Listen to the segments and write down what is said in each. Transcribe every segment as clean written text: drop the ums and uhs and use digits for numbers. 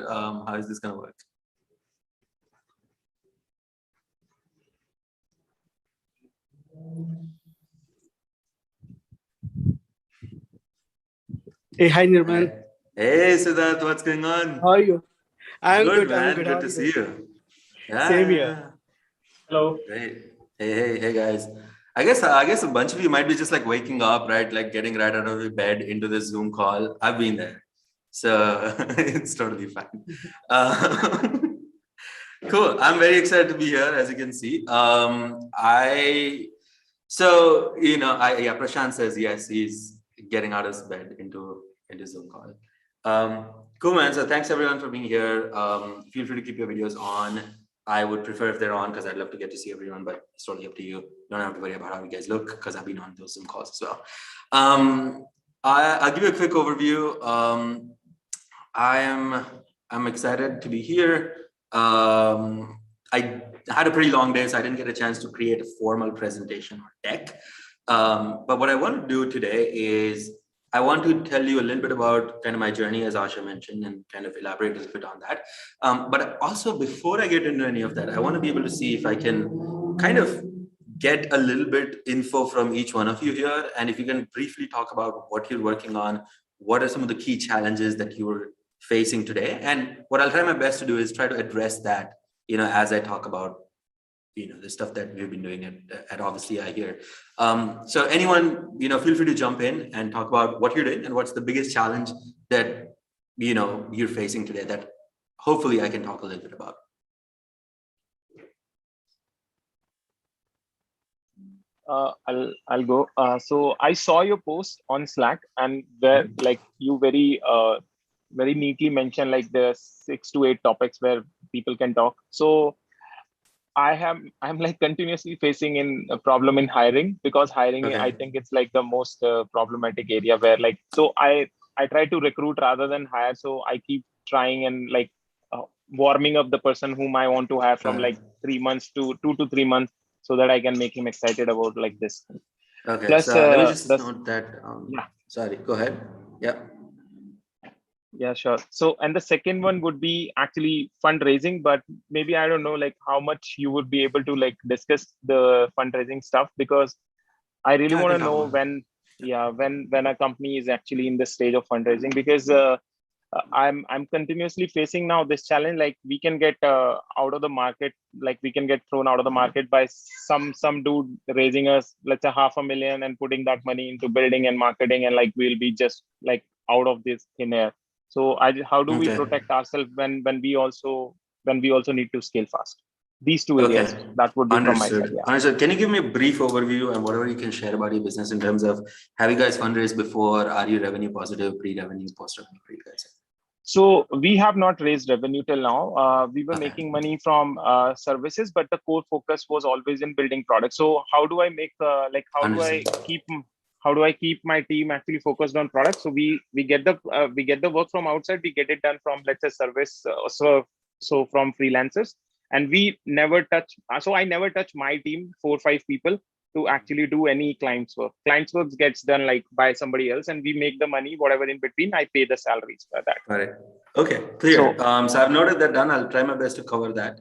how is this going to work? Hey, hi Nirmal. Hey Siddharth, what's going on? How are you? I'm good, man. I'm good. Good to see you. Yeah, Same here. Hello. Hey guys. I guess a bunch of you might be just like waking up, right? Like getting right out of the bed into the Zoom call. I've been there. So it's totally fine. Cool. I'm very excited to be here, as you can see. Prashant says yes, he's getting out of his bed into Zoom call. Cool, man. So thanks everyone for being here. Feel free to keep your videos on. I would prefer if they're on because I'd love to get to see everyone, but it's totally up to you. You don't have to worry about how you guys look because I've been on those Zoom calls as well. I'll give you a quick overview. I'm excited to be here. I had a pretty long day, so I didn't get a chance to create a formal presentation or deck. But what I want to do today is I want to tell you a little bit about kind of my journey, as Asha mentioned, and kind of elaborate a little bit on that. But also, before I get into any of that, I want to be able to see if I can kind of get a little bit info from each one of you here. And if you can briefly talk about what you're working on, what are some of the key challenges that you're facing today? And what I'll try my best to do is try to address that, as I talk about the stuff that we've been doing at obviously I hear. So anyone, feel free to jump in and talk about what you're doing and what's the biggest challenge that, you're facing today that hopefully I can talk a little bit about. I'll go. So I saw your post on Slack and where like you very neatly mentioned like the 6 to 8 topics where people can talk. So I'm like continuously facing in a problem in hiring because hiring, okay. I think it's like the most problematic area where like, so I try to recruit rather than hire. So I keep trying and like warming up the person whom I want to hire from like 3 months to 2 to 3 months so that I can make him excited about like this. Okay, plus, so let me just note that. Yeah. Sorry, go ahead. Yeah. Yeah, sure. So, and the second one would be actually fundraising, but maybe I don't know like how much you would be able to like discuss the fundraising stuff because I really want to know when a company is actually in the stage of fundraising because I'm continuously facing now this challenge. Like we can get out of the market, like we can get thrown out of the market by some dude raising us, let's say $500,000 and putting that money into building and marketing, and like we'll be just like out of this thin air. So how do we protect ourselves when we also need to scale fast? These two areas that would be Understood. from my side. Yeah. Understood. Can you give me a brief overview and whatever you can share about your business in terms of have you guys fundraised before? Are you revenue positive, pre-revenue, post-revenue for you guys? So we have not raised revenue till now. We were making money from services, but the core focus was always in building products. So how do I make how do I keep my team actually focused on products? So we get the work from outside. We get it done from let's say service, so from freelancers, and we never touch. So I never touch my team, 4 or 5 people, to actually do any client's work. Client's work gets done like by somebody else, and we make the money. Whatever in between, I pay the salaries for that. All right. Okay. Clear. So I've noted that down. I'll try my best to cover that.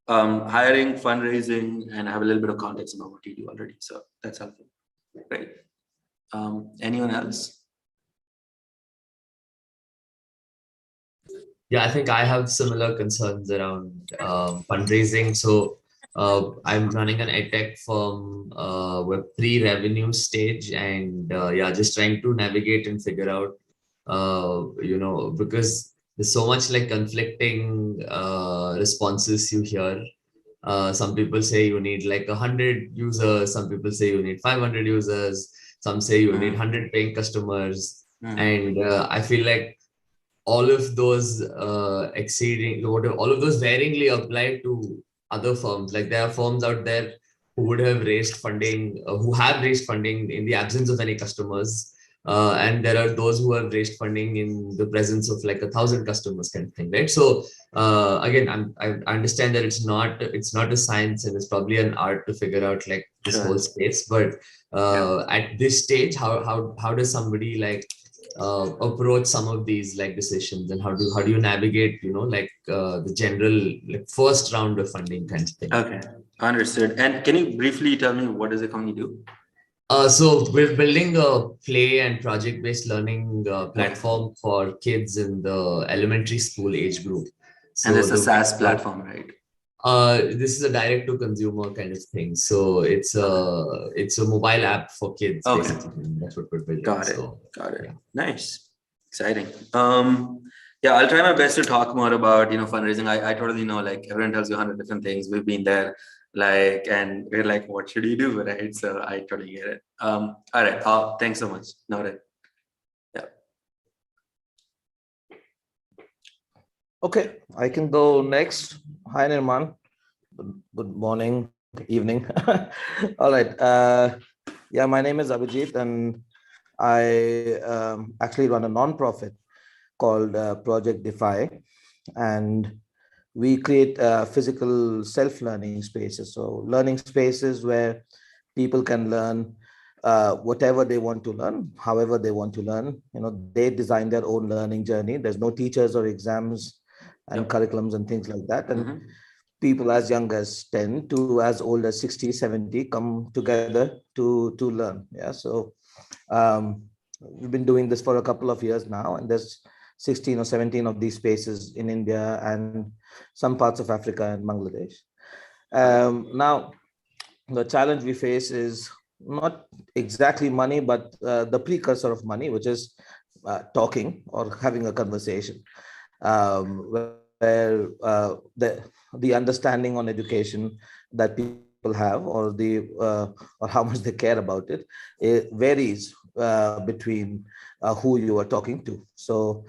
Hiring, fundraising, and have a little bit of context about what you do already. So that's helpful. Great. Anyone else? Yeah, I think I have similar concerns around fundraising. So I'm running an edtech firm with pre-revenue stage, and just trying to navigate and figure out, because there's so much like conflicting responses you hear. Some people say you need like 100 users. Some people say you need 500 users. Some say you need 100 paying customers. And I feel like all of those all of those varyingly apply to other firms. Like there are firms out there who would have raised funding, who have raised funding in the absence of any customers. And there are those who have raised funding in the presence of like 1,000 customers kind of thing, right? So again, I understand that it's not a science and it's probably an art to figure out like this whole space. But at this stage, how does somebody like approach some of these like decisions, and how do you navigate, the general like first round of funding kind of thing? Okay, understood. And can you briefly tell me what does the company do? So we're building a play and project-based learning platform for kids in the elementary school age group. So And it's a SaaS platform, right? This is a direct-to-consumer kind of thing. So it's a mobile app for kids, basically. That's what we're building. Got it. Yeah. Nice, exciting. Yeah, I'll try my best to talk more about fundraising. I totally know, like, everyone tells you 100 different things. We've been there, like, and we're like, what should you do, right? So I totally get it. All right. Thanks so much. Noted. Yeah. Okay, I can go next. Hi, Nirman. Good morning, evening. All right. Yeah, my name is Abhijit, and I actually run a nonprofit called Project Defy, and we create physical self-learning spaces. So learning spaces where people can learn whatever they want to learn, however they want to learn. They design their own learning journey. There's no teachers or exams and curriculums and things like that. And people as young as 10 to as old as 60, 70 come together to learn. Yeah. So we've been doing this for a couple of years now, and there's 16 or 17 of these spaces in India and some parts of Africa and Bangladesh. Now, the challenge we face is not exactly money, but the precursor of money, which is talking or having a conversation, where the understanding on education that people have, or how much they care about it, varies between who you are talking to. So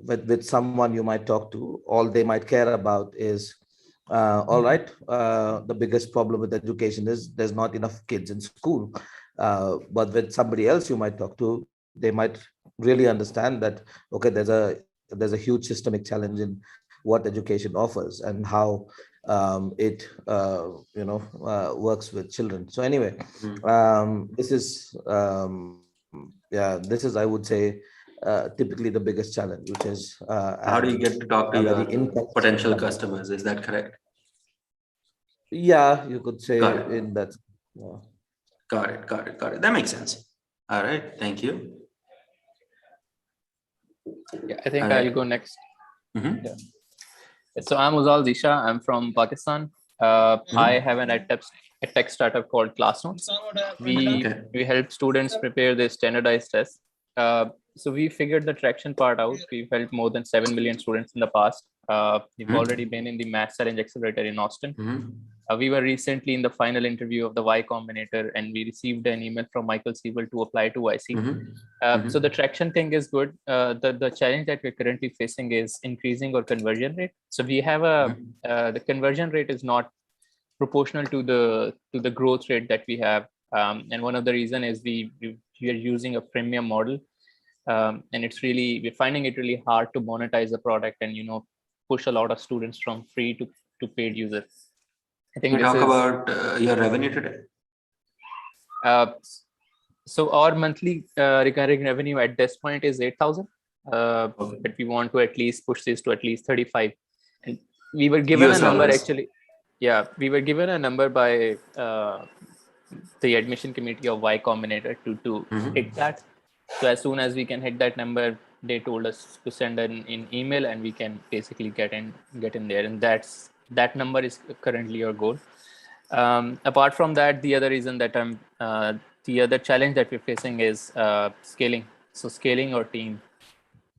with someone you might talk to, all they might care about is, all right, the biggest problem with education is there's not enough kids in school. But with somebody else you might talk to, they might really understand that, okay, there's a huge systemic challenge in what education offers and how it works with children. So anyway, this is I would say typically the biggest challenge, which is how do you get to talk to your potential customers? Is that correct? Yeah, you could say in that. Yeah. Got it. That makes sense. All right, thank you. Yeah, I think I'll go next. Yeah. So I'm Ozaal Disha. I'm from Pakistan. I have an edtech startup called ClassNotes. We help students prepare their standardized tests. So we figured the traction part out. We've helped more than 7 million students in the past. We've already been in the Math Challenge Accelerator in Austin. We were recently in the final interview of the Y Combinator, and we received an email from Michael Siebel to apply to YC. So the traction thing is good. The challenge that we're currently facing is increasing our conversion rate. So we have the conversion rate is not proportional to the growth rate that we have. And one of the reason is we are using a freemium model. And we're finding it really hard to monetize the product and, push a lot of students from free to paid users. I think we talk about your revenue today. So our monthly recurring revenue at this point is 8,000. But we want to at least push this to at least 35. And we were given a number actually. Yeah, we were given a number by the admission committee of Y Combinator to hit that. So as soon as we can hit that number, they told us to send an email, and we can basically get in there. And that number is currently our goal. Apart from that, the other reason that the other challenge that we're facing is scaling. So scaling our team,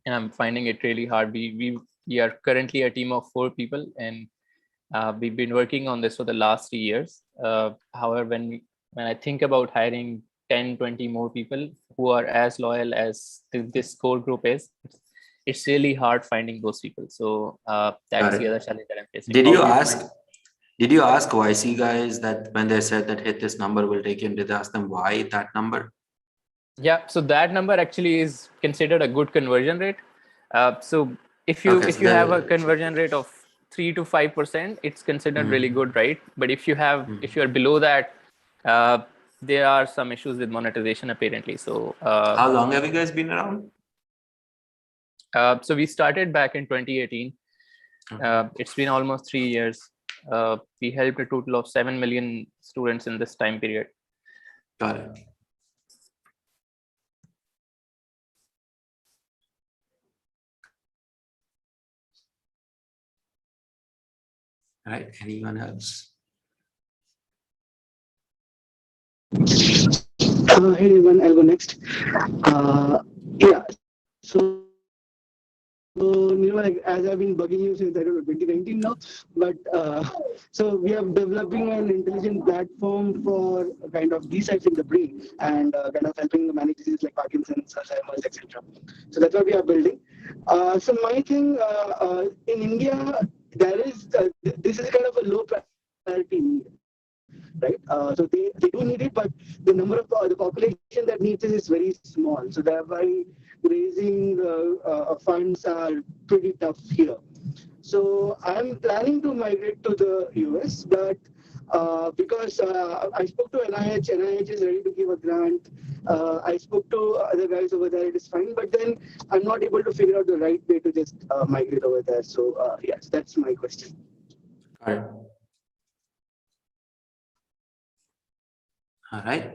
and I'm finding it really hard. We are currently a team of 4 people, and we've been working on this for the last 3 years. However, when I think about hiring 10, 20 more people who are as loyal as this core group is, it's really hard finding those people. So that's the other challenge that I'm facing. Did you ask YC guys that when they said that hit this number will take you, did they ask them why that number? Yeah, so that number actually is considered a good conversion rate. So if you have a conversion rate of 3 to 5%, it's considered really good, right? But if you are below that, there are some issues with monetization apparently. So how long have you guys been around? So we started back in 2018. It's been almost 3 years. We helped a total of 7 million students in this time period. Got it. All right, anyone else? Hey everyone, I'll go next. Yeah, so as I've been bugging you since 2019 now, but so we are developing an intelligent platform for kind of dissecting the brain and kind of helping manage diseases like Parkinson's, Alzheimer's, etc. So that's what we are building. So my thing in India, there is this is kind of a low priority need. Right, so they do need it, but the number of the population that needs it is very small. So thereby raising funds are pretty tough here. So I'm planning to migrate to the US, but because I spoke to NIH is ready to give a grant. I spoke to other guys over there, it is fine, but then I'm not able to figure out the right way to just migrate over there. So yes, that's my question. All right. All right.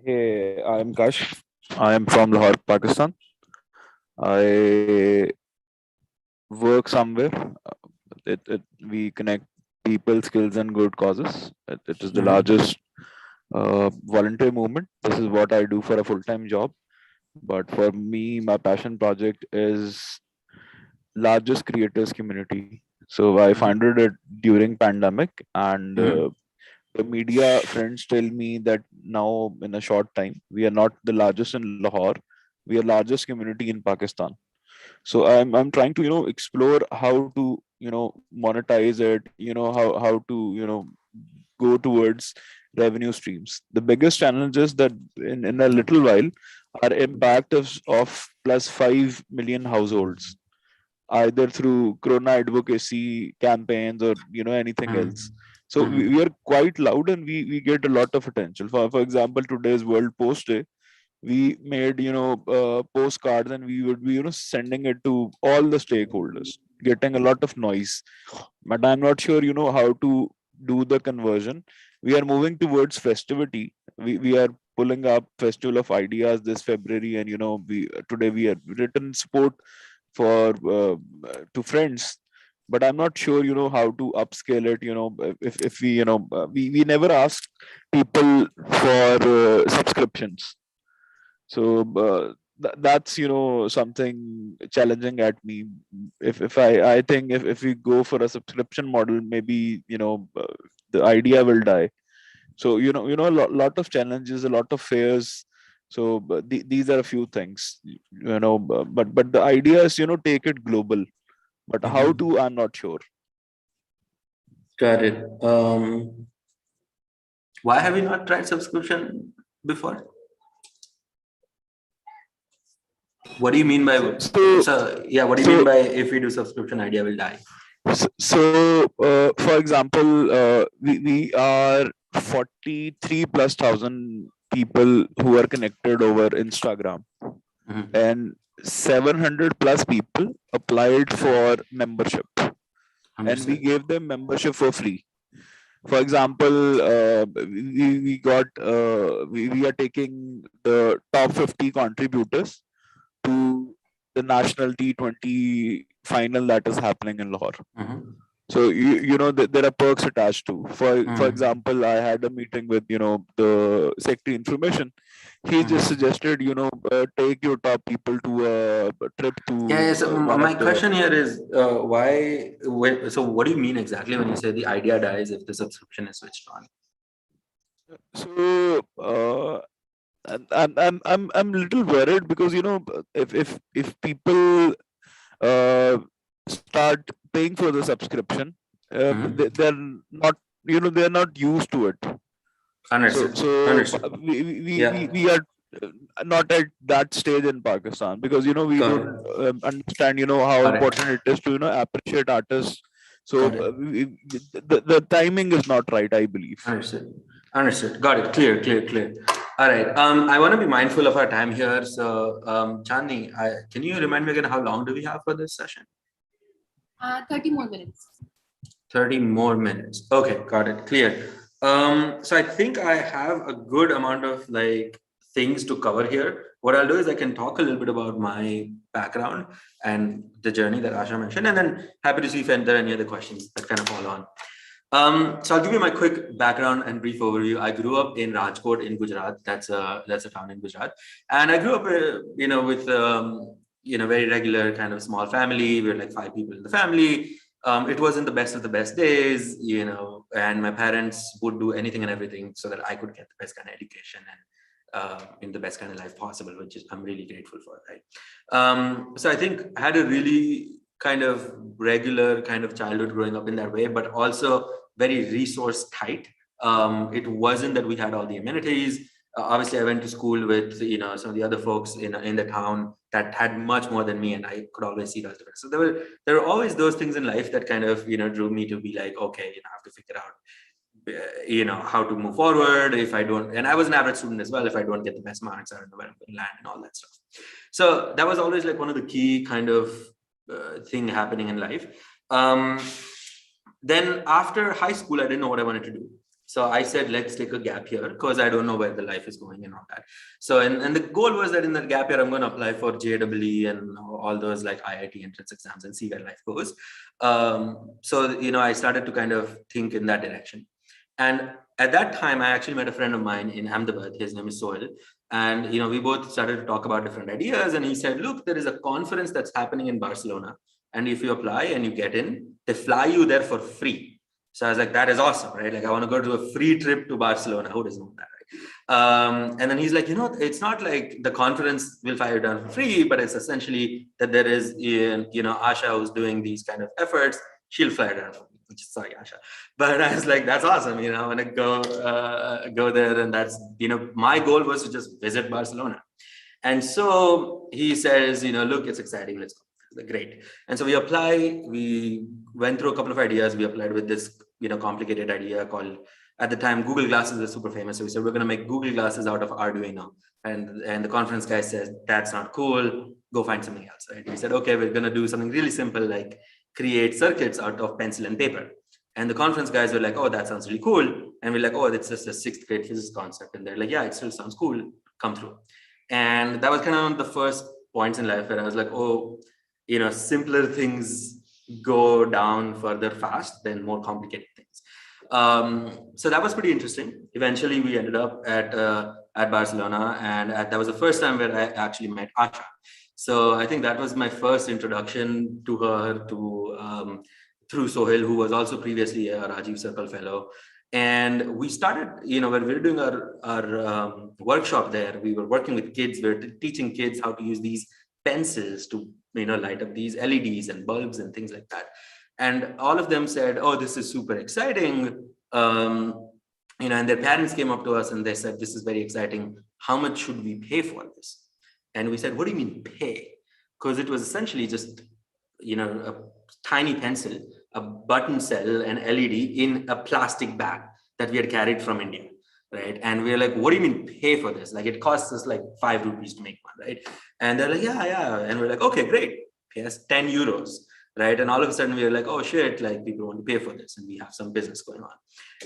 Hey, I'm Kashf. I am from Lahore, Pakistan. I work somewhere. We connect people, skills, and good causes. It is the largest volunteer movement. This is what I do for a full-time job. But for me, my passion project is largest creators community. So I founded it during pandemic, and the media friends tell me that now in a short time, we are not the largest in Lahore, we are largest community in Pakistan. So I'm trying to explore how to monetize it, how to go towards revenue streams. The biggest challenge is that in a little while, our impact of plus 5 million households, either through corona advocacy campaigns or anything else. So we are quite loud, and we get a lot of attention. For example, today's World Post Day, we made postcards, and we would be sending it to all the stakeholders, getting a lot of noise. But I'm not sure how to do the conversion. We are moving towards festivity. We are pulling up Festival of Ideas this February, and today we have written support for to friends, but I'm not sure how to upscale it. If we we never ask people for subscriptions. So that's something challenging at me. If I think if we go for a subscription model, maybe the idea will die. So a lot of challenges, a lot of fears. So these are a few things, but the idea is take it global, but how to, I'm not sure. Got it. Why have you not tried subscription before? What do you mean by what do you mean by if we do subscription, idea will die? So for example, we are 43 plus thousand people who are connected over Instagram, and 700 plus people applied for membership, and we gave them membership for free. For example, we are taking the top 50 contributors to the national T20 final that is happening in Lahore. So there are perks attached to. For example, I had a meeting with the secretary information. He just suggested take your top people to a trip to. Yeah. So my question here is why? So what do you mean exactly when you say the idea dies if the subscription is switched on? So I'm a little worried because if people start paying for the subscription, they're not they're not used to it. Understood. So we are not at that stage in Pakistan because we don't understand how important it is to appreciate artists So Got it. the timing is not right, I believe. Understood. Got it. Clear. All right. I want to be mindful of our time here. So, Chandni, can you remind me again how long do we have for this session? 30 more minutes. 30 more minutes. Okay, got it. Clear. So I think I have a good amount of like things to cover here. What I'll do is I can talk a little bit about my background and the journey that Asha mentioned, and then happy to see if there are any other questions that kind of follow on. So I'll give you my quick background and brief overview. I grew up in Rajkot in Gujarat. That's a town in Gujarat, and I grew up, with very regular kind of small family. We were like 5 people in the family. It wasn't the best of the best days, and my parents would do anything and everything so that I could get the best kind of education and in the best kind of life possible, which is I'm really grateful for. Right. So I think I had a really kind of regular kind of childhood growing up in that way, but also very resource tight. It wasn't that we had all the amenities. Obviously, I went to school with some of the other folks in the town that had much more than me, and I could always see those differences. So there were always those things in life that kind of drew me to be like, okay, I have to figure out how to move forward if I don't. And I was an average student as well. If I don't get the best marks, I don't know where I'm going to land and all that stuff. So that was always like one of the key kind of thing happening in life. Then after high school, I didn't know what I wanted to do. So I said, let's take a gap here because I don't know where the life is going and all that. So, and the goal was that in that gap year, I'm going to apply for JEE and all those like IIT entrance exams and see where life goes. So, I started to kind of think in that direction. And at that time, I actually met a friend of mine in Ahmedabad. His name is Sohail. And, we both started to talk about different ideas. And he said, look, there is a conference that's happening in Barcelona. And if you apply and you get in, they fly you there for free. So I was like, that is awesome, right? Like I want to go to a free trip to Barcelona. Who doesn't want that, right? And then he's like, it's not like the conference will fly you down for free, but it's essentially that there is, Asha who's doing these kind of efforts. She'll fly down for me. Sorry, Asha. But I was like, that's awesome. I want to go there. And that's, my goal was to just visit Barcelona. And so he says, look, it's exciting. Let's go. Great. And so we went through a couple of ideas. We applied with this, complicated idea called, at the time, Google Glasses was super famous. So we said, we're going to make Google Glasses out of Arduino. And the conference guy says, that's not cool. Go find something else, right? We said, okay, we're going to do something really simple, like create circuits out of pencil and paper. And the conference guys were like, oh, that sounds really cool. And we're like, oh, it's just a 6th grade physics concept. And they're like, yeah, it still sounds cool. Come through. And that was kind of one of the first points in life where I was like, oh, simpler things go down further fast than more complicated things. So that was pretty interesting. Eventually, we ended up at Barcelona, and that was the first time where I actually met Asha. So I think that was my first introduction to her through Sohail, who was also previously a Rajeev Circle Fellow. And we started, when we were doing our workshop there, we were working with kids. We were teaching kids how to use these pencils to light up these LEDs and bulbs and things like that. And all of them said, oh, this is super exciting. And their parents came up to us and they said, this is very exciting. How much should we pay for this? And we said, what do you mean pay? Because it was essentially just, a tiny pencil, a button cell, an LED in a plastic bag that we had carried from India. Right. And we're like, what do you mean pay for this? Like it costs us like 5 rupees to make one. Right. And they're like, yeah. And we're like, okay, great. Pay us 10 euros. Right. And all of a sudden we were like, oh shit, like people want to pay for this and we have some business going on.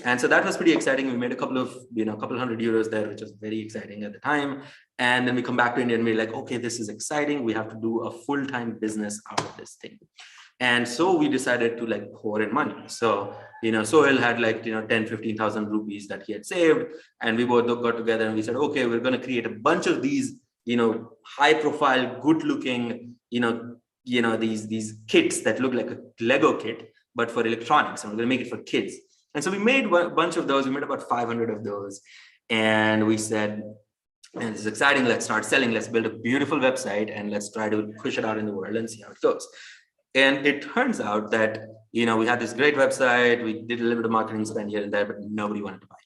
And so that was pretty exciting. We made a couple of, couple hundred euros there, which was very exciting at the time. And then we come back to India and we're like, okay, this is exciting. We have to do a full-time business out of this thing. And so we decided to like pour in money. So, Sohail had like, 10,000-15,000 rupees that he had saved. And we both got together and we said, okay, we're going to create a bunch of these, high profile, good looking, these kits that look like a Lego kit, but for electronics. And we're going to make it for kids. And so we made a bunch of those. We made about 500 of those. And we said, and this is exciting. Let's start selling. Let's build a beautiful website and let's try to push it out in the world and see how it goes. And it turns out that, we had this great website. We did a little bit of marketing spend here and there, but nobody wanted to buy.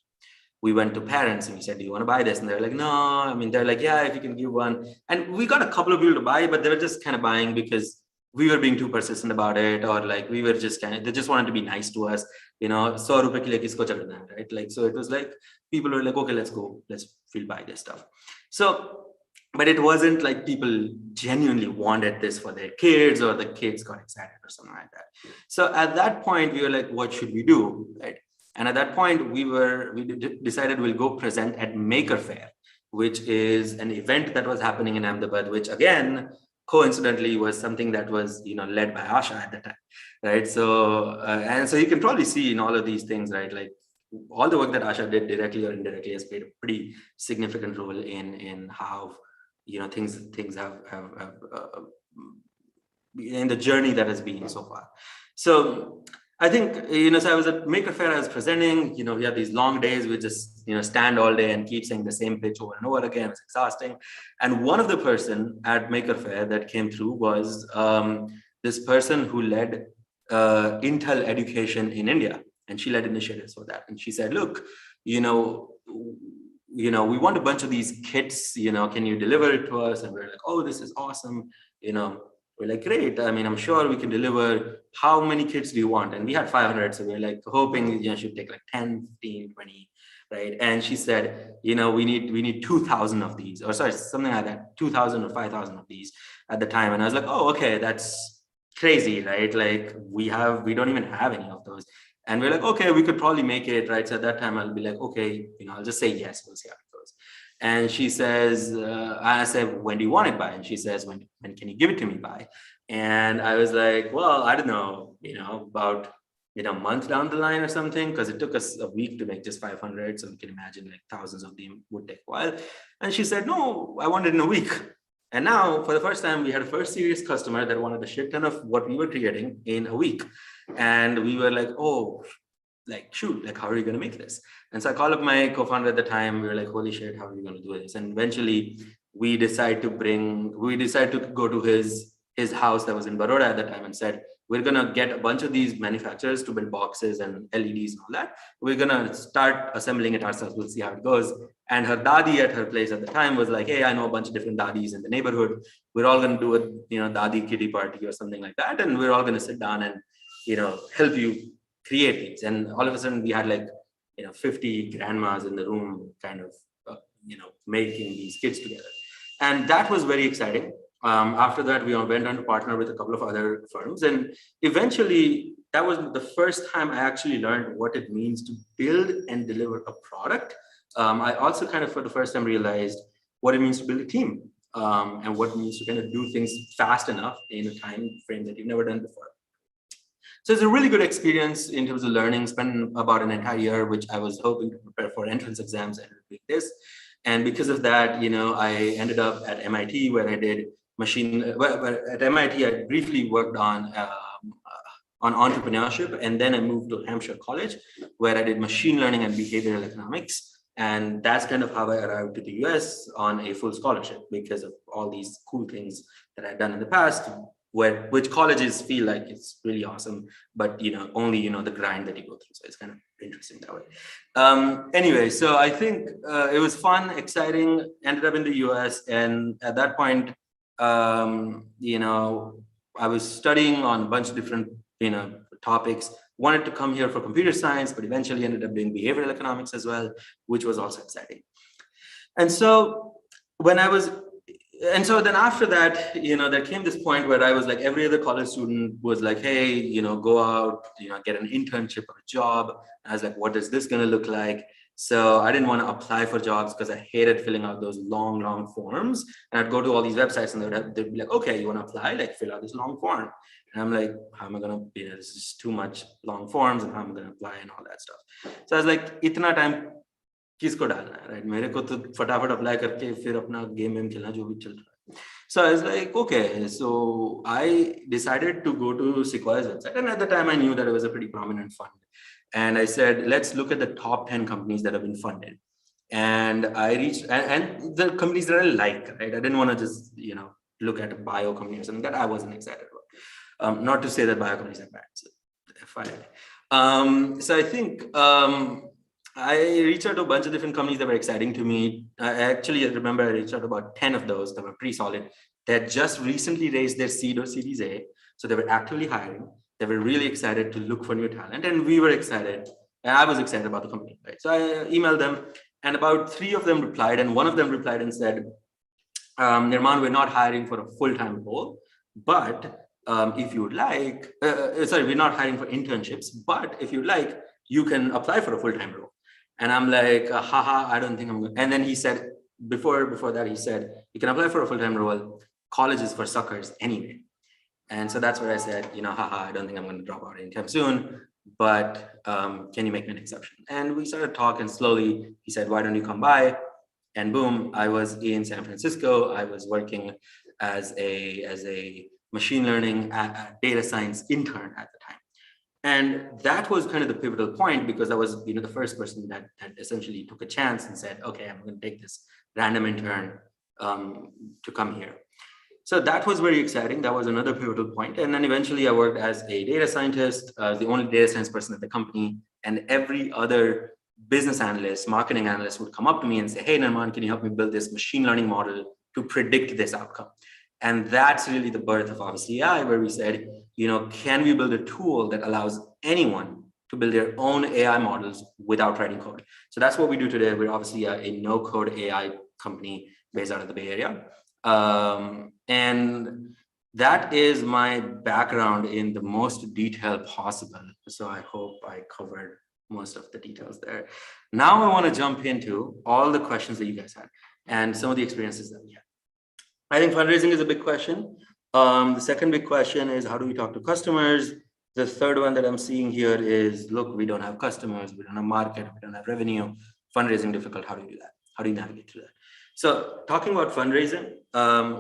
We went to parents and we said, do you want to buy this? And they're like, no. They're like, yeah, if you can give one. And we got a couple of people to buy, but they were just kind of buying because, we were being too persistent about it, or like we were just they just wanted to be nice to us, 100 rupees ke liye kisko chalna hai, right? Like, so it was like people were like, okay, let's go, we'll buy this stuff. So, but it wasn't like people genuinely wanted this for their kids, or the kids got excited or something like that. So at that point we were like, what should we do, right? And at that point we decided we'll go present at Maker Faire, which is an event that was happening in Ahmedabad, which again coincidentally was something that was led by Asha at the time, right? So and so you can probably see in all of these things, right, like all the work that Asha did directly or indirectly has played a pretty significant role in how things have in the journey that has been so far. So I think, so I was at Maker Faire, I was presenting, we had these long days, we just, stand all day and keep saying the same pitch over and over again. It's exhausting. And one of the person at Maker Faire that came through was this person who led Intel education in India, and she led initiatives for that. And she said, look, we want a bunch of these kits, can you deliver it to us? And we're like, oh, this is awesome. We're like, great. I mean, I'm sure we can deliver. How many kits do you want? And we had 500. So we're like hoping, she'd take like 10, 15, 20, right? And she said, we need 2,000 of these, or sorry, something like that, 2,000 or 5,000 of these at the time. And I was like, oh, okay, that's crazy, right? Like we don't even have any of those. And we're like, okay, we could probably make it, right? So at that time I'll be like, okay, I'll just say yes, we'll see how it goes. And she says, I said, when do you want it by? And she says, when can you give it to me by? And I was like, well, I don't know, about a month down the line or something, because it took us a week to make just 500. So you can imagine like thousands of them would take a while. And she said, no, I want it in a week. And now for the first time, we had a first serious customer that wanted a shit ton of what we were creating in a week. And we were like, oh, like, shoot, like, how are you going to make this? And so I called up my co-founder at the time. We were like, holy shit, how are we going to do this? And eventually we decided to go to his house that was in Baroda at the time and said, we're going to get a bunch of these manufacturers to build boxes and LEDs and all that. We're going to start assembling it ourselves. We'll see how it goes. And her dadi at her place at the time was like, hey, I know a bunch of different dadis in the neighborhood. We're all going to do a, dadi kiddie party or something like that. And we're all going to sit down and, help you create these. And all of a sudden we had like, 50 grandmas in the room kind of, making these kits together. And that was very exciting. After that, we went on to partner with a couple of other firms. And eventually that was the first time I actually learned what it means to build and deliver a product. I also kind of for the first time realized what it means to build a team and what it means to kind of do things fast enough in a time frame that you've never done before. So it's a really good experience in terms of learning. Spent about an entire year, which I was hoping to prepare for entrance exams and doing this. And because of that, I ended up at MIT where I did at MIT, I briefly worked on entrepreneurship. And then I moved to Hampshire College where I did machine learning and behavioral economics. And that's kind of how I arrived to the US on a full scholarship because of all these cool things that I'd done in the past, which colleges feel like it's really awesome, but only the grind that you go through. So it's kind of interesting that way. Anyway, so I think it was fun, exciting, ended up in the US. And at that point, I was studying on a bunch of different, topics, wanted to come here for computer science, but eventually ended up doing behavioral economics as well, which was also exciting. And so then after that, there came this point where I was like, every other college student was like, hey, go out, get an internship or a job. I was like, what is this going to look like? So I didn't want to apply for jobs because I hated filling out those long forms. And I'd go to all these websites and they'd be like, okay, you want to apply? Like fill out this long form. And I'm like, how am I going to, this is too much long forms and how am I going to apply and all that stuff. So I was like, itna time किसको डालना है, right? मेरे को तो फटाफट apply करके फिर अपना game खेलना जो भी चल रहा है. So I was like, okay, so I decided to go to Sequoia's website. And at the time I knew that it was a pretty prominent fund. And I said, let's look at the top 10 companies that have been funded. And I reached, and the companies that I like, right? I didn't want to just, look at a bio company or something that I wasn't excited about. Not to say that bio companies are bad, so FYI. So I think I reached out to a bunch of different companies that were exciting to me. I actually remember I reached out to about 10 of those that were pretty solid. They had just recently raised their seed or Series A. So they were actively hiring. They were really excited to look for new talent. And we were excited. And I was excited about the company, right? So I emailed them, and about 3 of them replied. And one of them replied and said, Nirman, we're not hiring for a full-time role, but if you would like, sorry, we're not hiring for internships, but if you'd like, you can apply for a full-time role. And I'm like, haha, I don't think I'm going. And then he said, before that, he said, you can apply for a full-time role. College is for suckers anyway. And so that's where I said, haha, I don't think I'm going to drop out anytime soon, but can you make me an exception? And we started talking slowly. He said, why don't you come by? And boom, I was in San Francisco. I was working as a machine learning data science intern at the time. And that was kind of the pivotal point, because I was the first person that essentially took a chance and said, okay, I'm going to take this random intern to come here. So that was very exciting. That was another pivotal point. And then eventually I worked as a data scientist, the only data science person at the company, and every other business analyst, marketing analyst would come up to me and say, hey, Nirman, can you help me build this machine learning model to predict this outcome? And that's really the birth of obviously AI, where we said, can we build a tool that allows anyone to build their own AI models without writing code? So that's what we do today. We're obviously a no-code AI company based out of the Bay Area. And that is my background in the most detail possible. So I hope I covered most of the details there. Now I want to jump into all the questions that you guys had and some of the experiences that we had. I think fundraising is a big question. The second big question is, how do we talk to customers? The third one that I'm seeing here is, look, we don't have customers, we don't have market, we don't have revenue, fundraising difficult. How do you do that? How do you navigate through that? So talking about fundraising,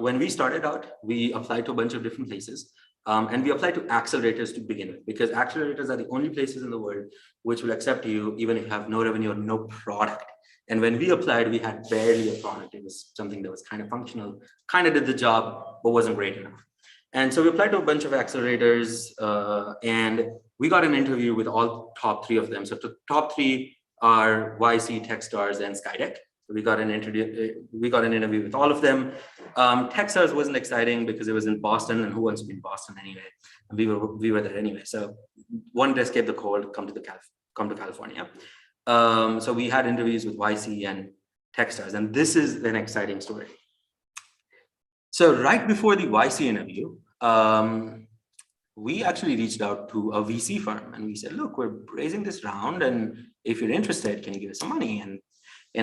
when we started out, we applied to a bunch of different places. And we applied to accelerators to begin with, because accelerators are the only places in the world which will accept you even if you have no revenue or no product. And when we applied, we had barely a product. It was something that was kind of functional, kind of did the job, but wasn't great enough. And so we applied to a bunch of accelerators, and we got an interview with all top 3 of them. So the top 3 are YC, Techstars, and Skydeck. We got an interview with all of them. Techstars wasn't exciting because it was in Boston, and who wants to be in Boston anyway? And we were there anyway. So wanted to escape the cold, come to California. So we had interviews with YC and Techstars, and this is an exciting story. So right before the YC interview, we actually reached out to a VC firm, and we said, look, we're raising this round, and if you're interested, can you give us some money? And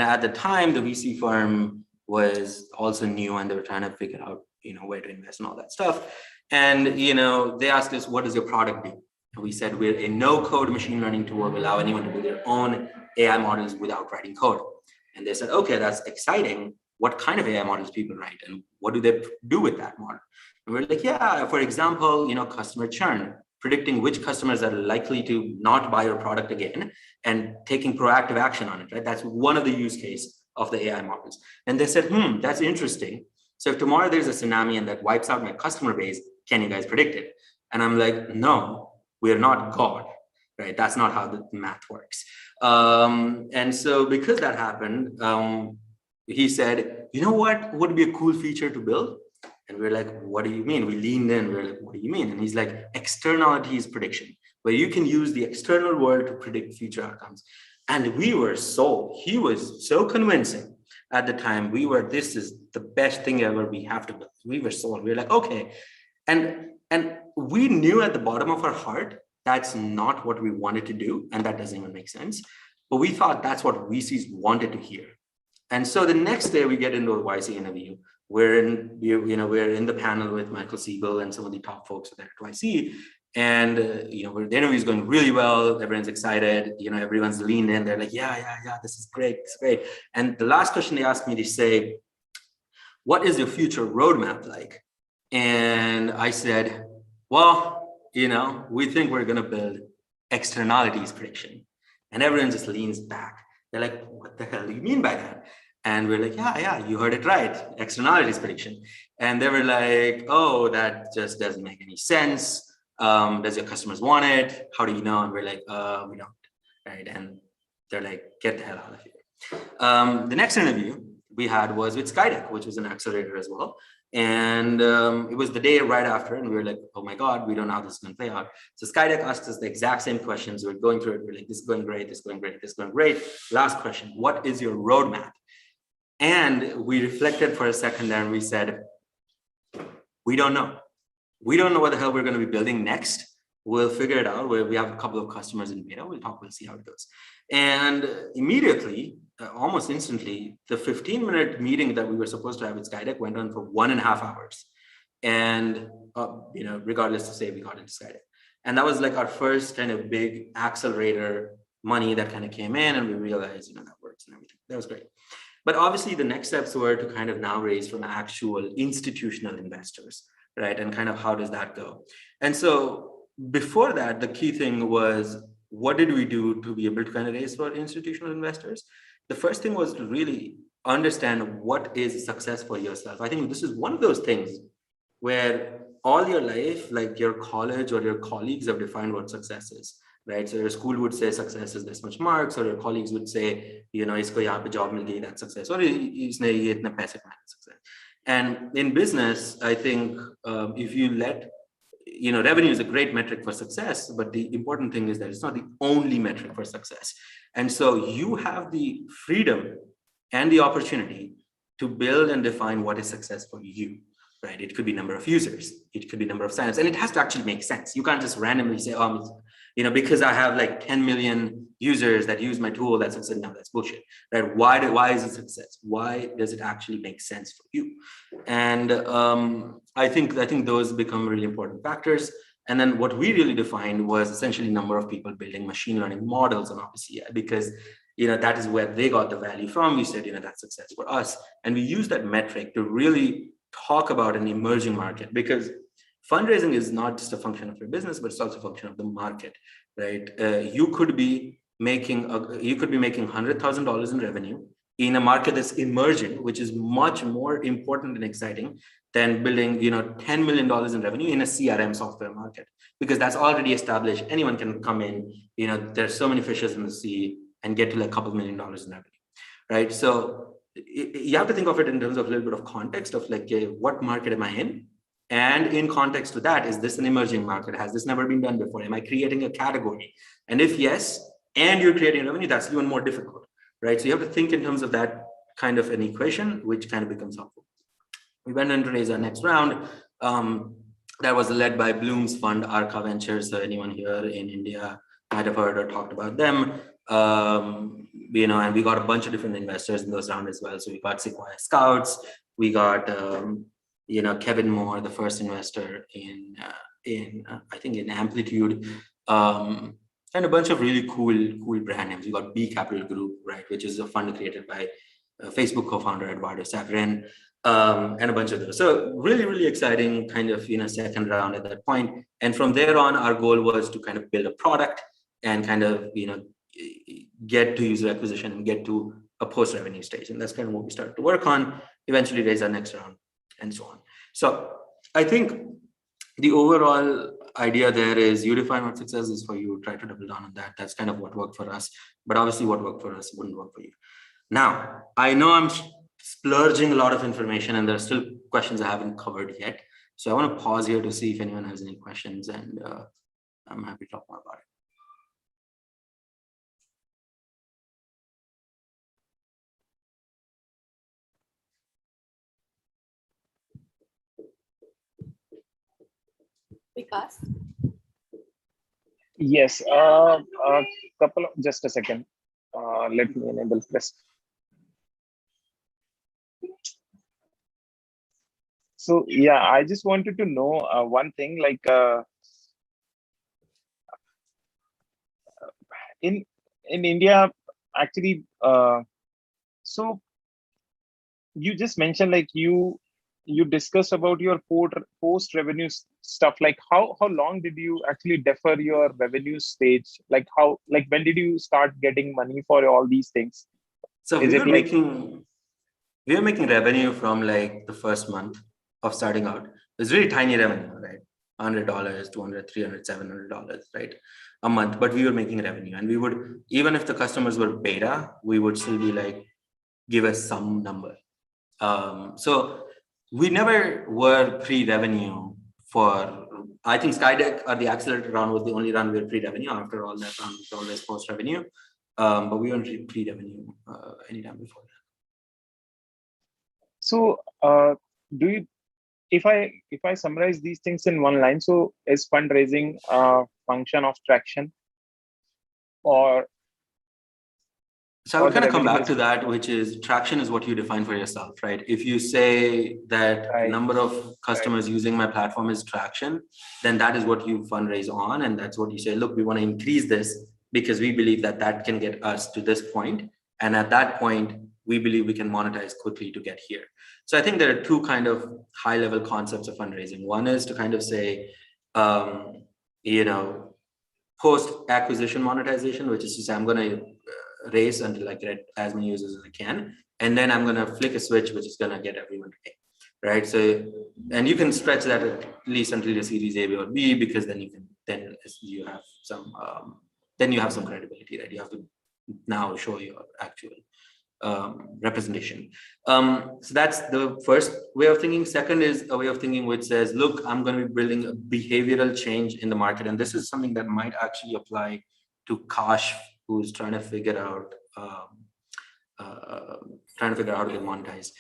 at the time, the VC firm was also new, and they were trying to figure out, where to invest and all that stuff. And, they asked us, what does your product do? And we said, we're a no-code machine learning tool to allow anyone to build their own AI models without writing code. And they said, okay, that's exciting. What kind of AI models people write, and what do they do with that model? And we're like, yeah, for example, customer churn, predicting which customers are likely to not buy your product again and taking proactive action on it, right? That's one of the use cases of the AI models. And they said, that's interesting. So if tomorrow there's a tsunami and that wipes out my customer base, can you guys predict it? And I'm like, no, we're not God, right? That's not how the math works. And so because that happened, he said, you know what would be a cool feature to build? And we're like, what do you mean? We leaned in, we're like, what do you mean? And he's like, externalities prediction, where you can use the external world to predict future outcomes. And we were sold. He was so convincing at the time. This is the best thing ever, we have to build. We were sold. We were like, okay. And we knew at the bottom of our heart, that's not what we wanted to do. And that doesn't even make sense. But we thought that's what VCs wanted to hear. And so the next day we get into a YC interview. We're in the panel with Michael Siegel and some of the top folks there at YC. And, the interview is going really well. Everyone's excited. Everyone's leaned in. They're like, yeah, this is great. It's great. And the last question they asked me, they say, what is your future roadmap like? And I said, well, we think we're going to build externalities prediction. And everyone just leans back. They're like, what the hell do you mean by that? And we're like, yeah, you heard it right. Externalities prediction. And they were like, oh, that just doesn't make any sense. Does your customers want it? How do you know? And we're like, we don't, right? And they're like, get the hell out of here. The next interview we had was with Skydeck, which was an accelerator as well. And it was the day right after, and we were like, oh my God, we don't know how this is going to play out. So Skydeck asked us the exact same questions. We're going through it. We're like, this is going great, this is going great, this is going great. Last question, what is your roadmap? And we reflected for a second there and we said, we don't know. We don't know what the hell we're going to be building next. We'll figure it out. We have a couple of customers in beta. We'll see how it goes. And immediately, almost instantly, the 15-minute meeting that we were supposed to have with Skydeck went on for 1.5 hours. And, regardless to say, we got into Skydeck. And that was like our first kind of big accelerator money that kind of came in, and we realized, that works and everything. That was great. But obviously the next steps were to kind of now raise from actual institutional investors, right? And kind of how does that go? And so before that, the key thing was, what did we do to be able to kind of raise for institutional investors? The first thing was to really understand what is success for yourself. I think this is one of those things where all your life, like your college or your colleagues have defined what success is. Right, so your school would say success is this much marks, or your colleagues would say, isko yahan pe job mil gayi, that's success, or isne ye itne paise kamaye, success. And in business, I think if you let, revenue is a great metric for success, but the important thing is that it's not the only metric for success. And so you have the freedom and the opportunity to build and define what is success for you. Right, it could be number of users, it could be number of signups, and it has to actually make sense. You can't just randomly say, because I have like 10 million users that use my tool, that's success. No, that's bullshit. Right? Why is it success? Why does it actually make sense for you? And I think those become really important factors. And then what we really defined was essentially number of people building machine learning models on OpenAI, because that is where they got the value from. We said, that's success for us. And we use that metric to really talk about an emerging market, because fundraising is not just a function of your business, but it's also a function of the market, right? You could be making $100,000 in revenue in a market that's emerging, which is much more important and exciting than building, $10 million in revenue in a CRM software market, because that's already established. Anyone can come in, there's so many fishes in the sea and get to like a couple $1 million in revenue, right? So you have to think of it in terms of a little bit of context of like, what market am I in? And in context to that, is this an emerging market? Has this never been done before? Am I creating a category? And if yes, and you're creating revenue, that's even more difficult, right? So you have to think in terms of that kind of an equation, which kind of becomes helpful. We went on to raise our next round. That was led by Bloom's fund, Arca Ventures. So anyone here in India might have heard or talked about them. And we got a bunch of different investors in those rounds as well. So we got Sequoia Scouts, we got Kevin Moore, the first investor in I think in Amplitude, and a bunch of really cool brand names. We got B Capital Group, right, which is a fund created by Facebook co-founder Eduardo Saverin, and a bunch of those. So really exciting kind of second round at that point. And from there on, our goal was to kind of build a product and kind of get to user acquisition and get to a post-revenue stage. And that's kind of what we started to work on, eventually raise our next round and so on. So I think the overall idea there is you define what success is for you, try to double down on that. That's kind of what worked for us, but obviously what worked for us wouldn't work for you. Now, I know I'm splurging a lot of information and there are still questions I haven't covered yet. So I want to pause here to see if anyone has any questions, and I'm happy to talk more about it. Vikas? Yes, just a second. Let me enable this. So yeah, I just wanted to know one thing, like in India, actually, so you just mentioned like you discussed about your post revenue stuff. Like how long did you actually defer your revenue stage? Like when did you start getting money for all these things? So we were making revenue from like the first month of starting out. It's really tiny revenue, right? $100, $200, $300, $700, right? A month, but we were making revenue, and we would, even if the customers were beta, we would still be like, give us some number. So we never were pre-revenue for, I think Skydeck or the accelerator round was the only round we were pre-revenue. After all that round was always post-revenue. But we weren't pre-revenue anytime before that. So do you, if I summarize these things in one line, so is fundraising a function of traction, or so I would kind of come back to that, which is traction is what you define for yourself, right? If you say that the number of customers using my platform is traction, then that is what you fundraise on. And that's what you say, look, we want to increase this because we believe that that can get us to this point. And at that point, we believe we can monetize quickly to get here. So I think there are two kind of high level concepts of fundraising. One is to kind of say, post acquisition monetization, which is to say, I'm going to race until I get as many users as I can. And then I'm going to flick a switch, which is going to get everyone to pay. Right. So, and you can stretch that at least until your series A or B, because then you have some credibility, right? You have to now show your actual representation. So that's the first way of thinking. Second is a way of thinking which says, look, I'm going to be building a behavioral change in the market. And this is something that might actually apply to Kashf, who's trying to figure out how to get monetized.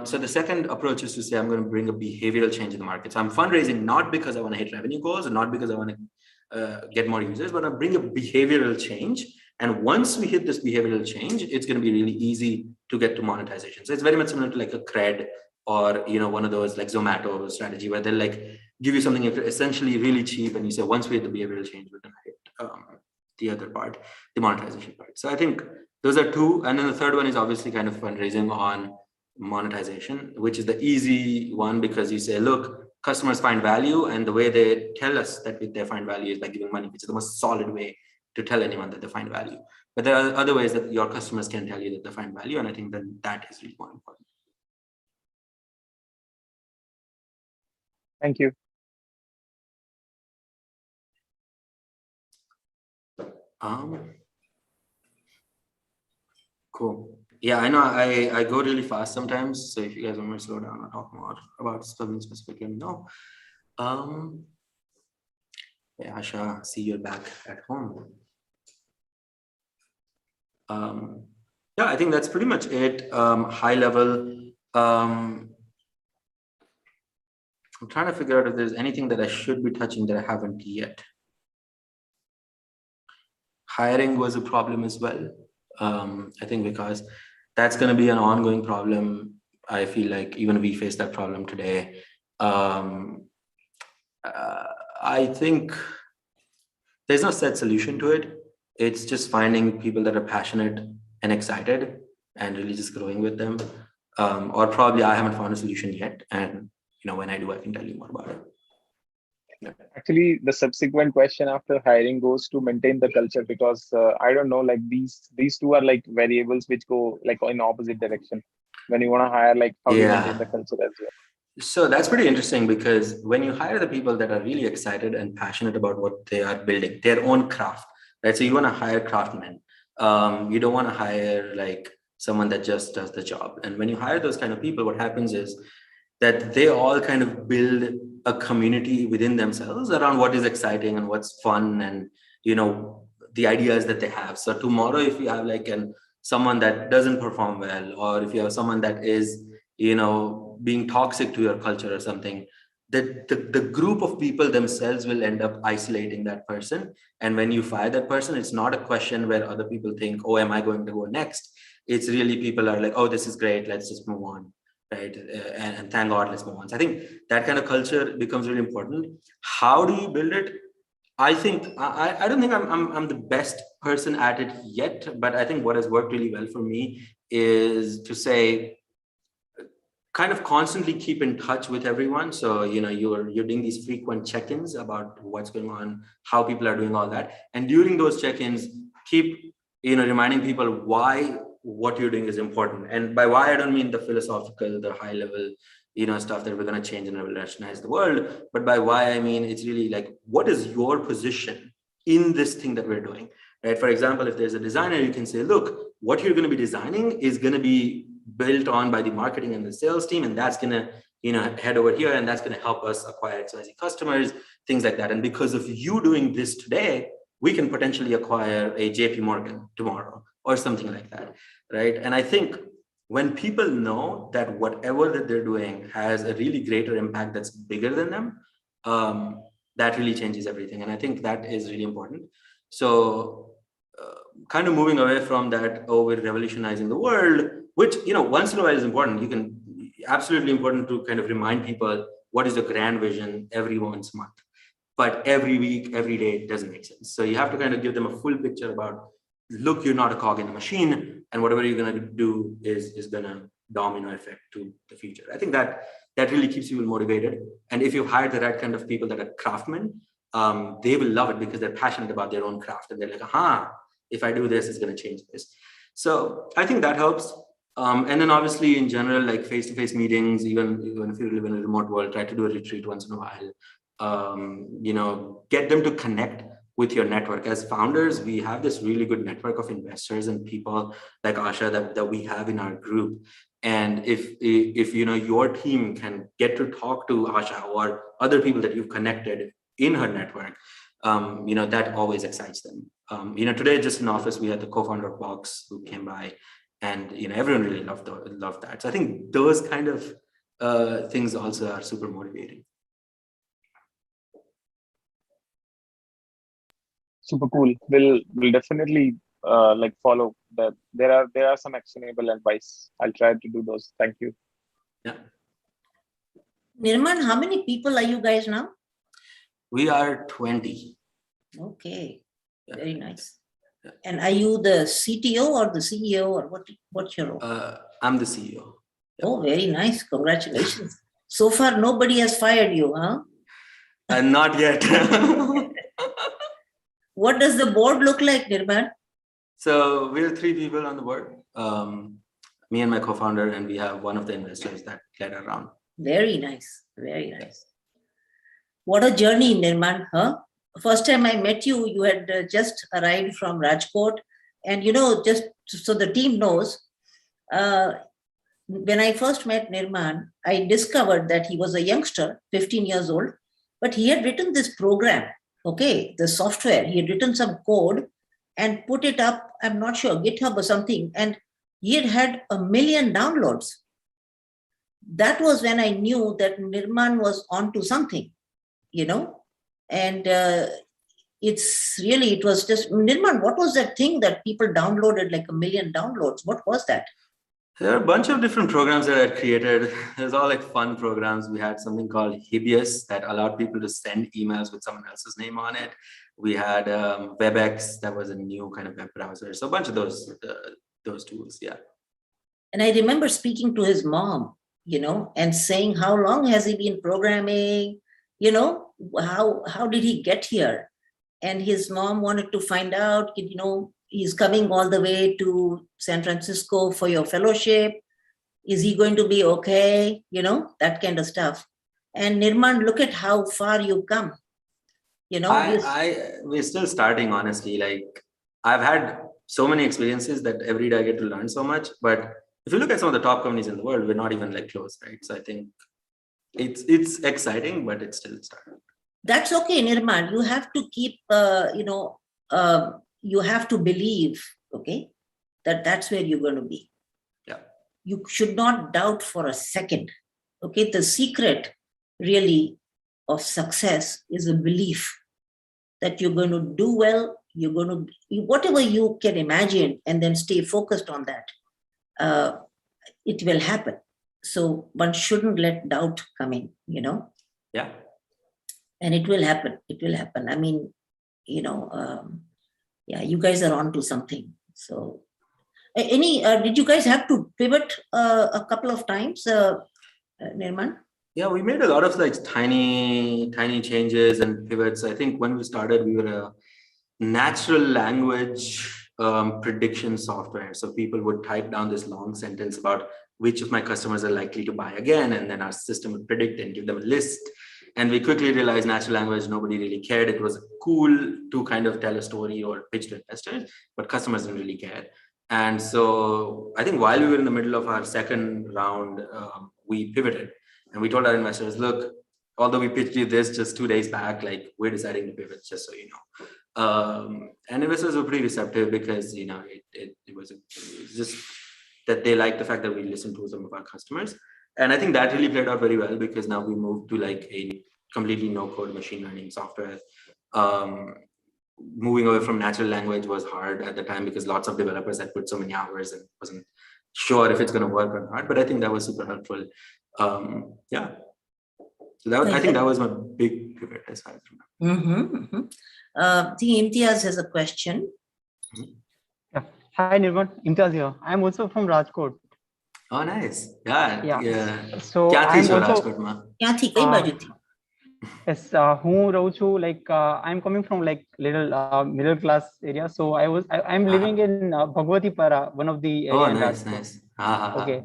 So the second approach is to say, I'm going to bring a behavioral change in the market. So I'm fundraising not because I want to hit revenue goals and not because I want to get more users, but I bring a behavioral change. And once we hit this behavioral change, it's going to be really easy to get to monetization. So it's very much similar to like a cred or, one of those like Zomato strategy where they'll like give you something essentially really cheap. And you say, once we hit the behavioral change, we're going to hit the other part, the monetization part. So I think those are two. And then the third one is obviously kind of fundraising on monetization, which is the easy one because you say, look, customers find value. And the way they tell us that they find value is by giving money, which is the most solid way to tell anyone that they find value. But there are other ways that your customers can tell you that they find value. And I think that is really more important. Thank you. Cool. Yeah, I know I go really fast sometimes. So if you guys want me to slow down or talk more about something specific, let me know. Yeah, Asha, see you back at home. Yeah, I think that's pretty much it. High level. I'm trying to figure out if there's anything that I should be touching that I haven't yet. Hiring was a problem as well. I think because that's going to be an ongoing problem. I feel like even we face that problem today. I think there's no set solution to it. It's just finding people that are passionate and excited and really just growing with them. Or probably I haven't found a solution yet. And when I do, I can tell you more about it. Yeah. Actually, the subsequent question after hiring goes to maintain the culture, because I don't know, like these two are like variables which go like in opposite direction. When you want to hire, like how do you maintain the culture as well? So that's pretty interesting because when you hire the people that are really excited and passionate about what they are building, their own craft, right? So you want to hire craftsmen. You don't want to hire like someone that just does the job. And when you hire those kind of people, what happens is that they all kind of build a community within themselves around what is exciting and what's fun and, the ideas that they have. So tomorrow, if you have like someone that doesn't perform well, or if you have someone that is, being toxic to your culture or something, the group of people themselves will end up isolating that person. And when you fire that person, it's not a question where other people think, oh, am I going to go next? It's really people are like, oh, this is great, let's just move on. Right. And thank God, let's move on. So I think that kind of culture becomes really important. How do you build it? I think I don't think I'm the best person at it yet, but I think what has worked really well for me is to say, kind of constantly keep in touch with everyone. So, you're doing these frequent check-ins about what's going on, how people are doing all that. And during those check-ins, keep, reminding people why what you're doing is important. And by why, I don't mean the philosophical, the high level, stuff that we're going to change and revolutionize the world. But by why, I mean, it's really like, what is your position in this thing that we're doing, right? For example, if there's a designer, you can say, look, what you're going to be designing is going to be built on by the marketing and the sales team. And that's going to head over here, and that's going to help us acquire XYZ customers, things like that. And because of you doing this today, we can potentially acquire a JP Morgan tomorrow or something like that, right? And I think when people know that whatever that they're doing has a really greater impact that's bigger than them, that really changes everything. And I think that is really important. So kind of moving away from that, we're revolutionizing the world, which, once in a while is important. Absolutely important to kind of remind people what is the grand vision every once a month. But every week, every day, it doesn't make sense. So you have to kind of give them a full picture about, look, you're not a cog in the machine, and whatever you're going to do is going to domino effect to the future. I think that really keeps people motivated. And if you hire the right kind of people that are craftsmen, they will love it because they're passionate about their own craft. And they're like, if I do this, it's going to change this. So I think that helps. And then obviously in general, like face-to-face meetings, even if you live in a remote world, try to do a retreat once in a while. Get them to connect with your network. As founders, we have this really good network of investors and people like Asha that we have in our group. And if your team can get to talk to Asha or other people that you've connected in her network, that always excites them. Today, just in office, we had the co-founder of Box who came by, and everyone really loved that. So I think those kind of things also are super motivating. Super cool. We'll definitely follow that. There are some actionable advice. I'll try to do those. Thank you. Yeah. Nirman, how many people are you guys now? We are 20. Okay, Yeah. Very nice. Yeah. And are you the CTO or the CEO, or what's your role? I'm the CEO. Yeah. Oh, very nice. Congratulations. So far, nobody has fired you, huh? Not yet. What does the board look like, Nirman? So we're 3 people on the board. Me and my co-founder, and we have one of the investors that led around. Very nice. Very nice. What a journey, Nirman, huh? First time I met you, you had just arrived from Rajkot. And, just so the team knows, when I first met Nirman, I discovered that he was a youngster, 15 years old, but he had written this program, the software. He had written some code and put it up, I'm not sure, GitHub or something, and he had 1 million downloads. That was when I knew that Nirman was onto something, and it was just, Nirman, what was that thing that people downloaded, like 1 million downloads? What was that? There are a bunch of different programs that I created. There's all like fun programs. We had something called Hibius that allowed people to send emails with someone else's name on it. We had WebEx, that was a new kind of web browser. So a bunch of those tools, yeah. And I remember speaking to his mom, and saying, how long has he been programming? How did he get here? And his mom wanted to find out, he's coming all the way to San Francisco for your fellowship. Is he going to be okay? That kind of stuff. And Nirman, look at how far you've come. We're still starting, honestly. Like, I've had so many experiences that every day I get to learn so much. But if you look at some of the top companies in the world, we're not even like close, right? So I think it's exciting, but it's still starting. That's okay, Nirman. You have to keep, you have to believe, that's where you're going to be. Yeah. You should not doubt for a second. The secret really of success is a belief that you're going to do well, you're going to, whatever you can imagine, and then stay focused on that. It will happen. So one shouldn't let doubt come in, Yeah. And it will happen. It will happen. I mean, you guys are onto something. So did you guys have to pivot a couple of times, Nirman? Yeah, we made a lot of like tiny changes and pivots. I think when we started, we were a natural language prediction software. So people would type down this long sentence about which of my customers are likely to buy again. And then our system would predict and give them a list. And we quickly realized natural language, nobody really cared. It was cool to kind of tell a story or pitch to investors, but customers didn't really care. And so I think while we were in the middle of our second round, we pivoted. And we told our investors, look, although we pitched you this just 2 days back, like we're deciding to pivot, just so you know. And investors were pretty receptive because, you know, it was just that they liked the fact that we listened to some of our customers. And I think that really played out very well, because now we moved to like a completely no-code machine learning software. Moving away from natural language was hard at the time because lots of developers had put so many hours and wasn't sure if it's going to work or not. But I think that was super helpful. Yeah. So that was, I think that was my big pivot as far as I remember. The Imtiaz has a question. Yeah. Hi, Nirvan. Imtiaz here. I'm also from Rajkot. Oh, nice. Yeah. So I'm also. Yes, who Rauchu, like I'm coming from like little middle class area. So I'm living in Bhagwati Para, one of the area in nice, Rajkot. nice. Okay.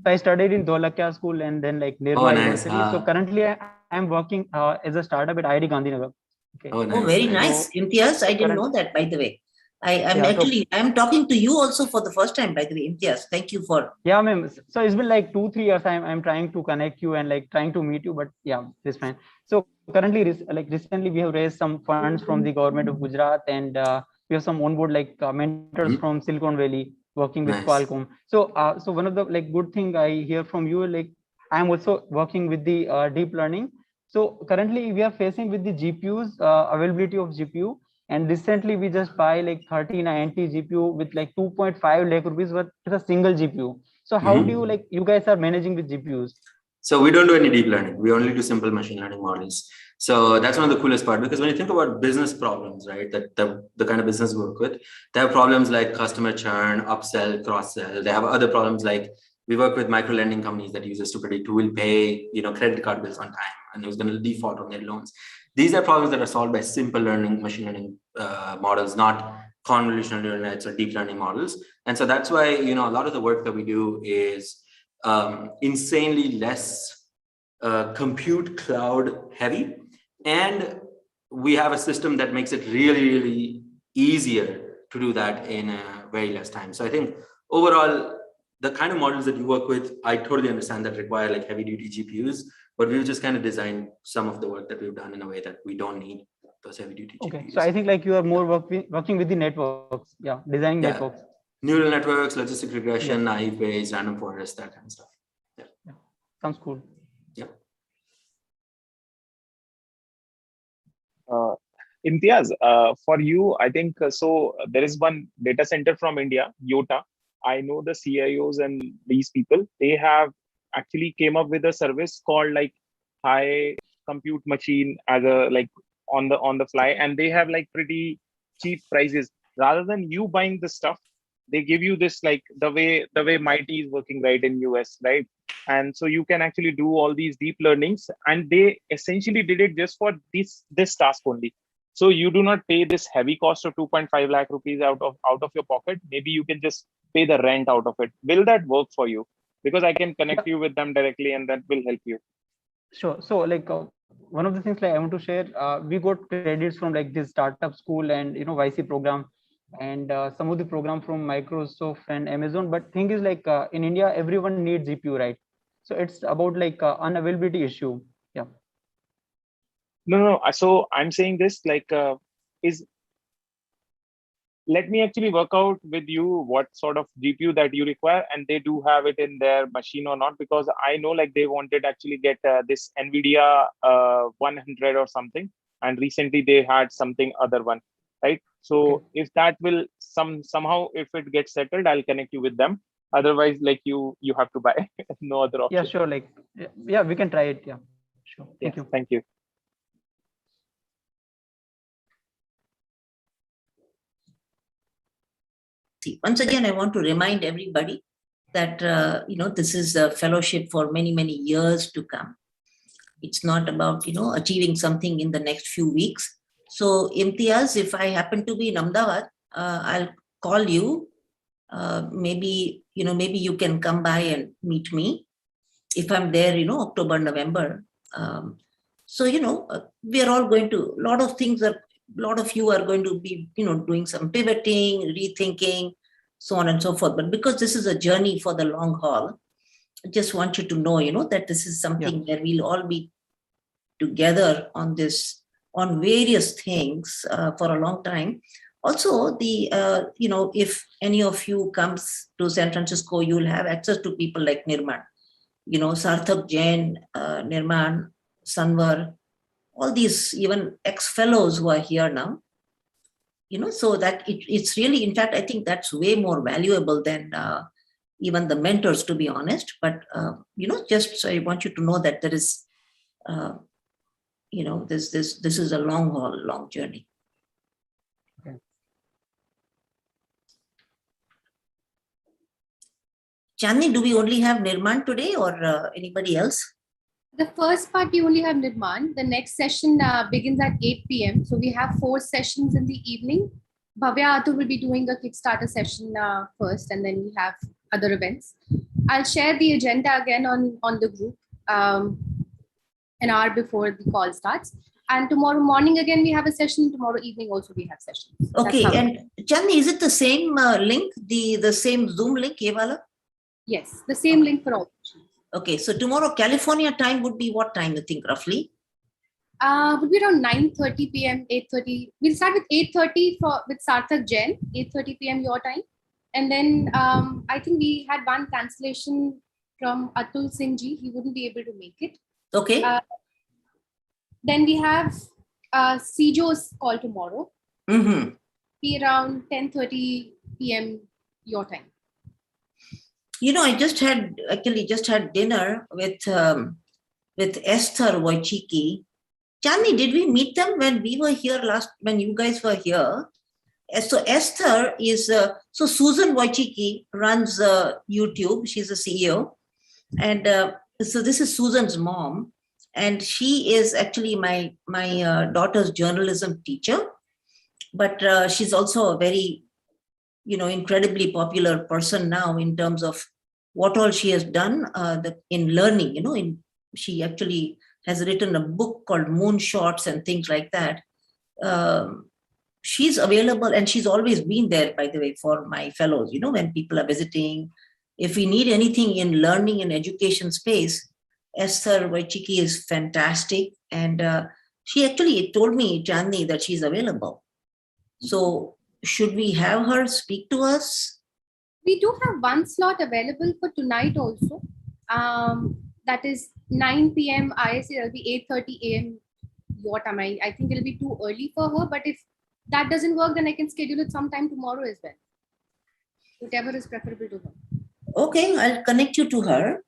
So I studied in Dholakya school and then like nearby university. So currently I'm working as a startup at IIT Gandhinagar. Okay. Oh, very nice. Imtiaz, I didn't know that, by the way. I'm talking to you also for the first time, by the way, Imtiaz. Thank you for. Yeah, ma'am. So it's been like 2-3 years. I'm trying to connect you and like trying to meet you, but yeah, it's fine. So currently, recently we have raised some funds from the government of Gujarat, and we have some onboard like mentors from Silicon Valley working with Qualcomm. So so one of the like good thing I hear from you, like I'm also working with the deep learning. So currently we are facing with the GPUs, availability of GPU. And recently we just buy like 3090 GPU with like 2.5 lakh rupees worth with a single GPU. So how do you like, you guys are managing with GPUs? So we don't do any deep learning. We only do simple machine learning models. So that's one of the coolest part, because when you think about business problems, right, that the kind of business we work with, they have problems like customer churn, upsell, cross sell. They have other problems like we work with micro lending companies that use us to predict who will pay, you know, credit card bills on time and who's going to default on their loans. These are problems that are solved by simple learning, machine learning models, not convolutional neural nets or deep learning models. And so that's why, you know, a lot of the work that we do is insanely less compute cloud heavy. And we have a system that makes it really, really easier to do that in a very less time. So I think overall, the kind of models that you work with, I totally understand that require like heavy duty GPUs, but we've just kind of designed some of the work that we've done in a way that we don't need those heavy duty GPUs. Okay, so I think like you are more working with the networks, designing networks. Neural networks, logistic regression, naive Bayes, random forest, that kind of stuff. Yeah. Sounds cool. Yeah. Imtiaz, for you, I think so. There is one data center from India, Yota. I know the CIOs and these people. They have actually came up with a service called like high compute machine as a like on the fly, and they have like pretty cheap prices. Rather than you buying the stuff, they give you this like the way Mighty is working right in US, right? And so you can actually do all these deep learnings, and they essentially did it just for this task only. So you do not pay this heavy cost of 2.5 lakh rupees out of your pocket. Maybe you can just pay the rent out of it. Will that work for you? Because I can connect you with them directly, and that will help you. Sure. So like one of the things like I want to share, we got credits from like this startup school and YC program, and some of the program from Microsoft and Amazon. But thing is like in India, everyone needs GPU, right? So it's about like unavailability issue. Yeah. No. So I'm saying this like let me actually work out with you what sort of GPU that you require, and they do have it in their machine or not, because I know like they wanted actually get this NVIDIA 100 or something, and recently they had something other one, right? So if that will somehow if it gets settled, I'll connect you with them. Otherwise, like you have to buy. No other option. Yeah, sure. Like yeah, we can try it. Yeah, sure. Thank you. Thank you. Once again, I want to remind everybody that this is a fellowship for many, many years to come. It's not about achieving something in the next few weeks. So Imtiaz, if I happen to be in Ahmedabad, I'll call you. Maybe you can come by and meet me if I'm there, October, November. So we are all going to, a lot of you are going to be, doing some pivoting, rethinking, so on and so forth. But because this is a journey for the long haul, just want you to know, that this is something where we'll all be together on this, on various things for a long time. Also, if any of you comes to San Francisco, you'll have access to people like Nirman, Sarthak Jain, Nirman, Sanvar, all these even ex-fellows who are here now, so that it's really, in fact, I think that's way more valuable than even the mentors, to be honest. But, just so I want you to know that there is, this is a long haul, long journey. Okay. Chandni, do we only have Nirman today or anybody else? The first part, we only have Nirman. The next session begins at 8 p.m. So we have 4 sessions in the evening. Bhavya Atul will be doing a Kickstarter session first, and then we have other events. I'll share the agenda again on the group an hour before the call starts. And tomorrow morning again, we have a session. Tomorrow evening also we have sessions. Okay, and Chandni, is it the same link, the same Zoom link, Evala? Yes, the same link for all sessions. Okay, so tomorrow California time would be what time, you think, roughly? Would be around 9:30 p.m., 8:30. We'll start with 8:30 with Sarthak Jain, 8:30 p.m. your time. And then I think we had one cancellation from Atul Singh ji. He wouldn't be able to make it. Okay. Then we have CJO's call tomorrow. Mm-hmm. Be around 10:30 p.m. your time. I just had dinner with Esther Wojcicki. Chandni, did we meet them when we were here when you guys were here? So Esther is, so Susan Wojcicki runs YouTube. She's the CEO. And so this is Susan's mom. And she is actually my daughter's journalism teacher. But she's also a very, incredibly popular person now in terms of what all she has done in learning. She actually has written a book called Moonshots and things like that. She's available, and she's always been there, by the way, for my fellows, when people are visiting. If we need anything in learning and education space, Esther Wojcicki is fantastic. And she actually told me, Chandni, that she's available. So should we have her speak to us? We do have one slot available for tonight also. That is 9 p.m. IST. It'll be 8:30 a.m. your time. I think it'll be too early for her. But if that doesn't work, then I can schedule it sometime tomorrow as well. Whatever is preferable to her. Okay, I'll connect you to her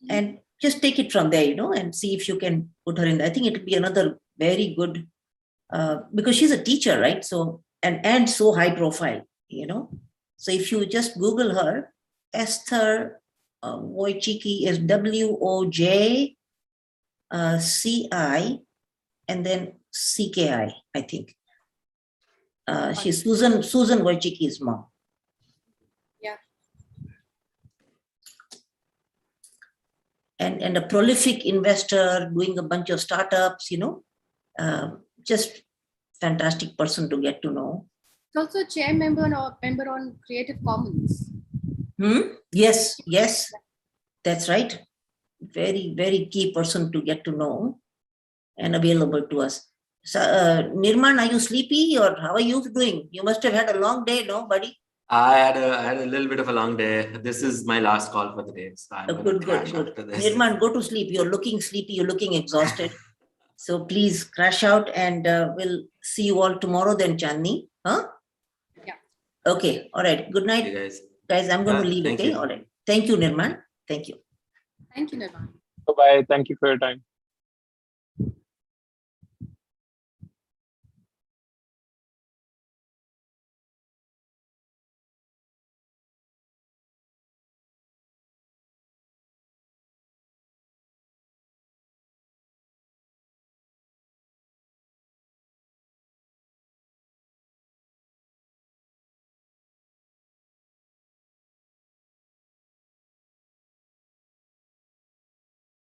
and just take it from there, and see if you can put her in. I think it'll be another very good, because she's a teacher, right? So, and so high profile, So if you just Google her, Esther Wojcicki is WOJCI and then CKI, I think. She's Susan Wojcicki's mom. Yeah. And a prolific investor doing a bunch of startups, just fantastic person to get to know. It's also a chair member on Creative Commons. Yes, that's right. Very, very key person to get to know and available to us. So, Nirman, are you sleepy or how are you doing? You must have had a long day, no, buddy? I had a little bit of a long day. This is my last call for the day. So I'm Good. Nirman, go to sleep. You're looking sleepy. You're looking exhausted. So please crash out, and we'll see you all tomorrow then, Chandni. Huh? Yeah. Okay. All right. Good night. Hey Guys, I'm going to leave. Thank Okay. you. All right. Thank you, Nirman. Thank you. Thank you, Nirman. Bye-bye. Thank you for your time.